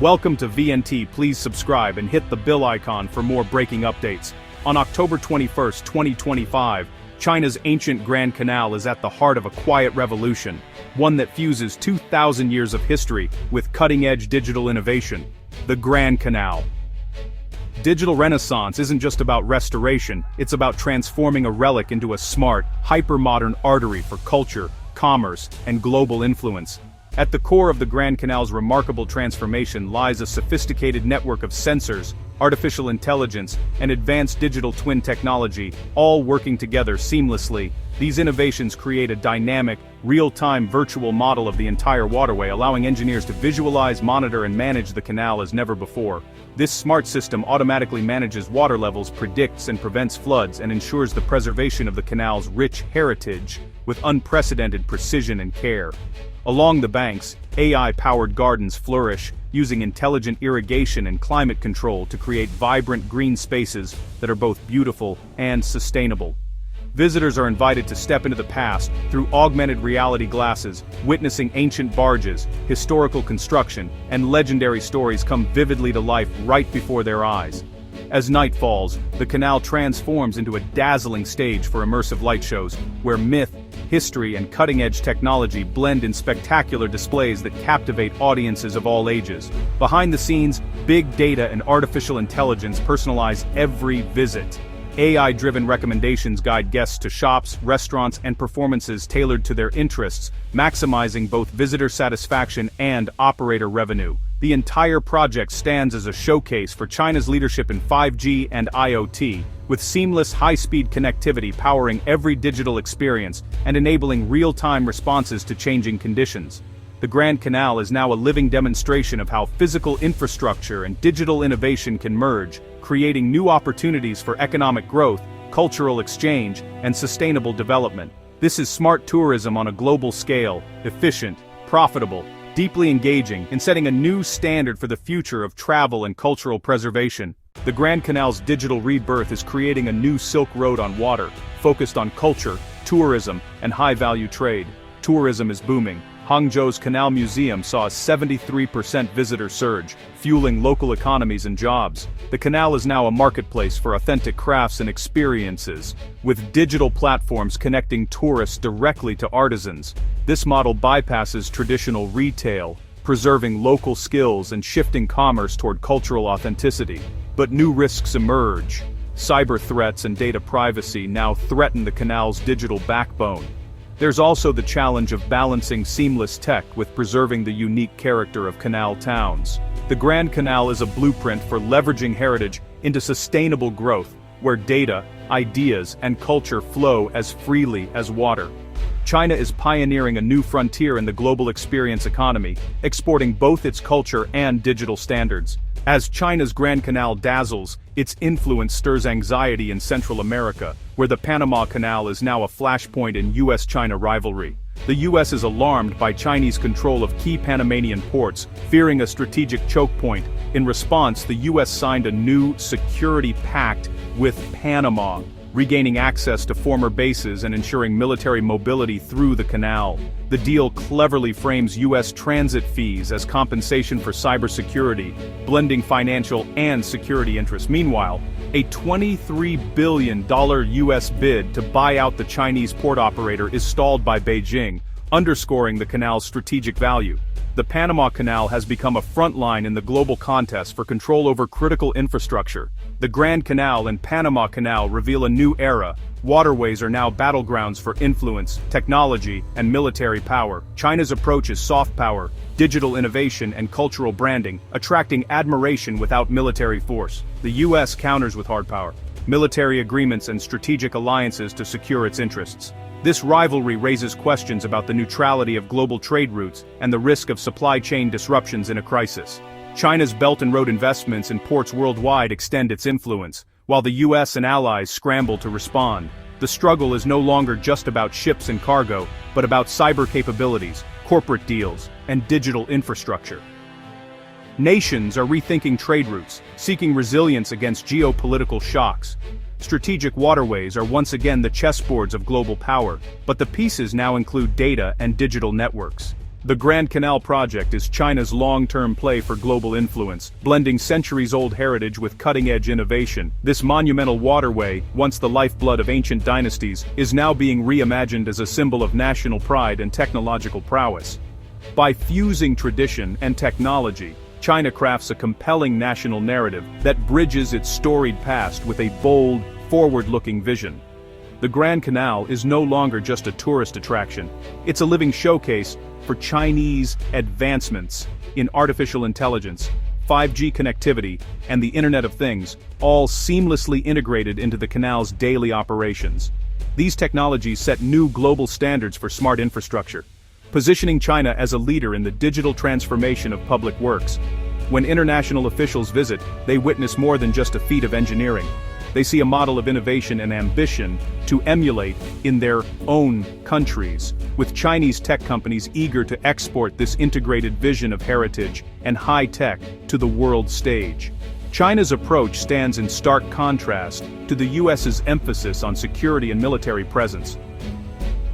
Welcome to VNT. Please subscribe and hit the bell icon for more breaking updates. On October 21, 2025, China's ancient Grand Canal is at the heart of a quiet revolution, one that fuses 2,000 years of history with cutting-edge digital innovation. The Grand Canal. Digital renaissance isn't just about restoration, it's about transforming a relic into a smart, hyper-modern artery for culture, commerce, and global influence. At the core of the Grand Canal's remarkable transformation lies a sophisticated network of sensors, artificial intelligence, and advanced digital twin technology, all working together seamlessly. These innovations create a dynamic, real-time virtual model of the entire waterway, allowing engineers to visualize, monitor, and manage the canal as never before. This smart system automatically manages water levels, predicts and prevents floods, and ensures the preservation of the canal's rich heritage with unprecedented precision and care. Along the banks, AI-powered gardens flourish, using intelligent irrigation and climate control to create vibrant green spaces that are both beautiful and sustainable. Visitors are invited to step into the past through augmented reality glasses, witnessing ancient barges, historical construction, and legendary stories come vividly to life right before their eyes. As night falls, the canal transforms into a dazzling stage for immersive light shows, where myth, history, and cutting-edge technology blend in spectacular displays that captivate audiences of all ages. Behind the scenes, big data and artificial intelligence personalize every visit. AI-driven recommendations guide guests to shops, restaurants, and performances tailored to their interests, maximizing both visitor satisfaction and operator revenue. The entire project stands as a showcase for China's leadership in 5G and IoT, with seamless high-speed connectivity powering every digital experience and enabling real-time responses to changing conditions. The Grand Canal is now a living demonstration of how physical infrastructure and digital innovation can merge, creating new opportunities for economic growth, cultural exchange, and sustainable development. This is smart tourism on a global scale, efficient, profitable, deeply engaging, and setting a new standard for the future of travel and cultural preservation. The Grand Canal's digital rebirth is creating a new Silk Road on water, focused on culture, tourism, and high-value trade. Tourism is booming. Hangzhou's Canal Museum saw a 73% visitor surge, fueling local economies and jobs. The canal is now a marketplace for authentic crafts and experiences, with digital platforms connecting tourists directly to artisans. This model bypasses traditional retail, preserving local skills and shifting commerce toward cultural authenticity. But new risks emerge. Cyber threats and data privacy now threaten the canal's digital backbone. There's also the challenge of balancing seamless tech with preserving the unique character of canal towns. The Grand Canal is a blueprint for leveraging heritage into sustainable growth, where data, ideas, and culture flow as freely as water. China is pioneering a new frontier in the global experience economy, exporting both its culture and digital standards. As China's Grand Canal dazzles, its influence stirs anxiety in Central America, where the Panama Canal is now a flashpoint in US-China rivalry. The US is alarmed by Chinese control of key Panamanian ports, fearing a strategic choke point. In response, the US signed a new security pact with Panama, regaining access to former bases and ensuring military mobility through the canal. The deal cleverly frames US transit fees as compensation for cybersecurity, blending financial and security interests. Meanwhile, a $23 billion US bid to buy out the Chinese port operator is stalled by Beijing, underscoring the canal's strategic value. The Panama Canal has become a front line in the global contest for control over critical infrastructure. The Grand Canal and Panama Canal reveal a new era. Waterways are now battlegrounds for influence, technology, and military power. China's approach is soft power, digital innovation, and cultural branding, attracting admiration without military force. The US counters with hard power, military agreements, and strategic alliances to secure its interests. This rivalry raises questions about the neutrality of global trade routes and the risk of supply chain disruptions in a crisis. China's Belt and Road investments in ports worldwide extend its influence, while the US and allies scramble to respond. The struggle is no longer just about ships and cargo, but about cyber capabilities, corporate deals, and digital infrastructure. Nations are rethinking trade routes, seeking resilience against geopolitical shocks. Strategic waterways are once again the chessboards of global power, but the pieces now include data and digital networks. The Grand Canal project is China's long-term play for global influence, blending centuries-old heritage with cutting-edge innovation. This monumental waterway, once the lifeblood of ancient dynasties, is now being reimagined as a symbol of national pride and technological prowess. By fusing tradition and technology, China crafts a compelling national narrative that bridges its storied past with a bold, forward-looking vision. The Grand Canal is no longer just a tourist attraction. It's a living showcase for Chinese advancements in artificial intelligence, 5G connectivity, and the Internet of Things, all seamlessly integrated into the canal's daily operations. These technologies set new global standards for smart infrastructure, positioning China as a leader in the digital transformation of public works. When international officials visit, they witness more than just a feat of engineering. They see a model of innovation and ambition to emulate in their own countries, with Chinese tech companies eager to export this integrated vision of heritage and high tech to the world stage. China's approach stands in stark contrast to the US's emphasis on security and military presence.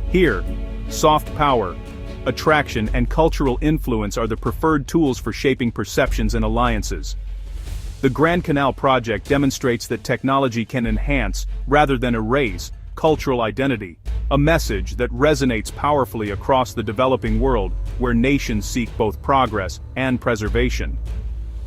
Here, soft power, attraction, and cultural influence are the preferred tools for shaping perceptions and alliances. The Grand Canal project demonstrates that technology can enhance, rather than erase, cultural identity, a message that resonates powerfully across the developing world, where nations seek both progress and preservation.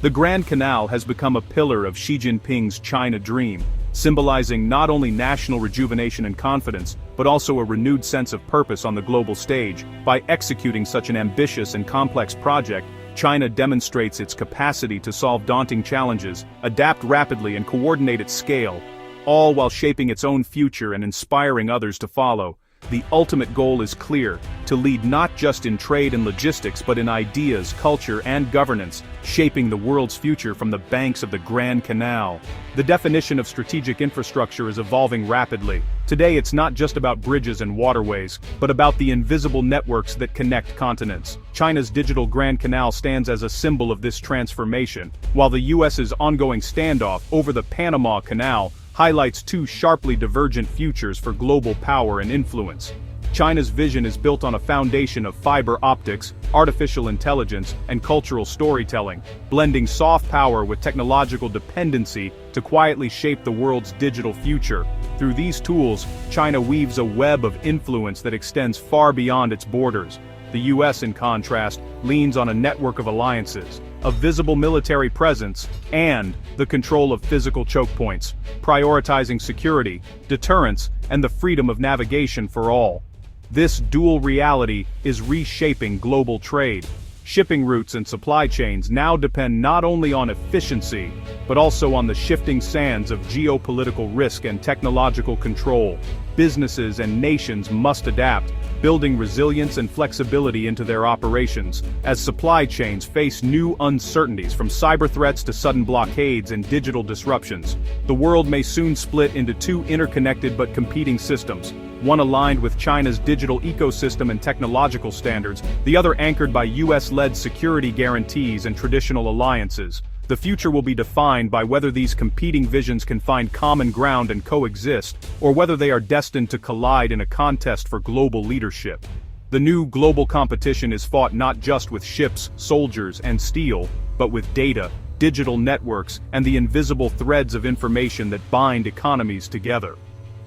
The Grand Canal has become a pillar of Xi Jinping's China dream, symbolizing not only national rejuvenation and confidence, but also a renewed sense of purpose on the global stage. By executing such an ambitious and complex project, China demonstrates its capacity to solve daunting challenges, adapt rapidly and coordinate at scale, all while shaping its own future and inspiring others to follow. The ultimate goal is clear: to lead not just in trade and logistics but in ideas, culture, and governance, shaping the world's future from the banks of the Grand Canal. The definition of strategic infrastructure is evolving rapidly. Today it's not just about bridges and waterways, but about the invisible networks that connect continents. China's digital Grand Canal stands as a symbol of this transformation, while the US's ongoing standoff over the Panama Canal highlights two sharply divergent futures for global power and influence. China's vision is built on a foundation of fiber optics, artificial intelligence, and cultural storytelling, blending soft power with technological dependency to quietly shape the world's digital future. Through these tools, China weaves a web of influence that extends far beyond its borders. The US, in contrast, leans on a network of alliances, a visible military presence, and the control of physical choke points, prioritizing security, deterrence, and the freedom of navigation for all. This dual reality is reshaping global trade. Shipping routes and supply chains now depend not only on efficiency, but also on the shifting sands of geopolitical risk and technological control. Businesses and nations must adapt, building resilience and flexibility into their operations, as supply chains face new uncertainties from cyber threats to sudden blockades and digital disruptions. The world may soon split into two interconnected but competing systems, one aligned with China's digital ecosystem and technological standards, the other anchored by US-led security guarantees and traditional alliances. The future will be defined by whether these competing visions can find common ground and coexist, or whether they are destined to collide in a contest for global leadership. The new global competition is fought not just with ships, soldiers, and steel, but with data, digital networks, and the invisible threads of information that bind economies together.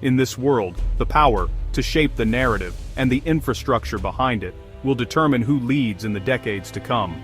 In this world, the power to shape the narrative and the infrastructure behind it will determine who leads in the decades to come.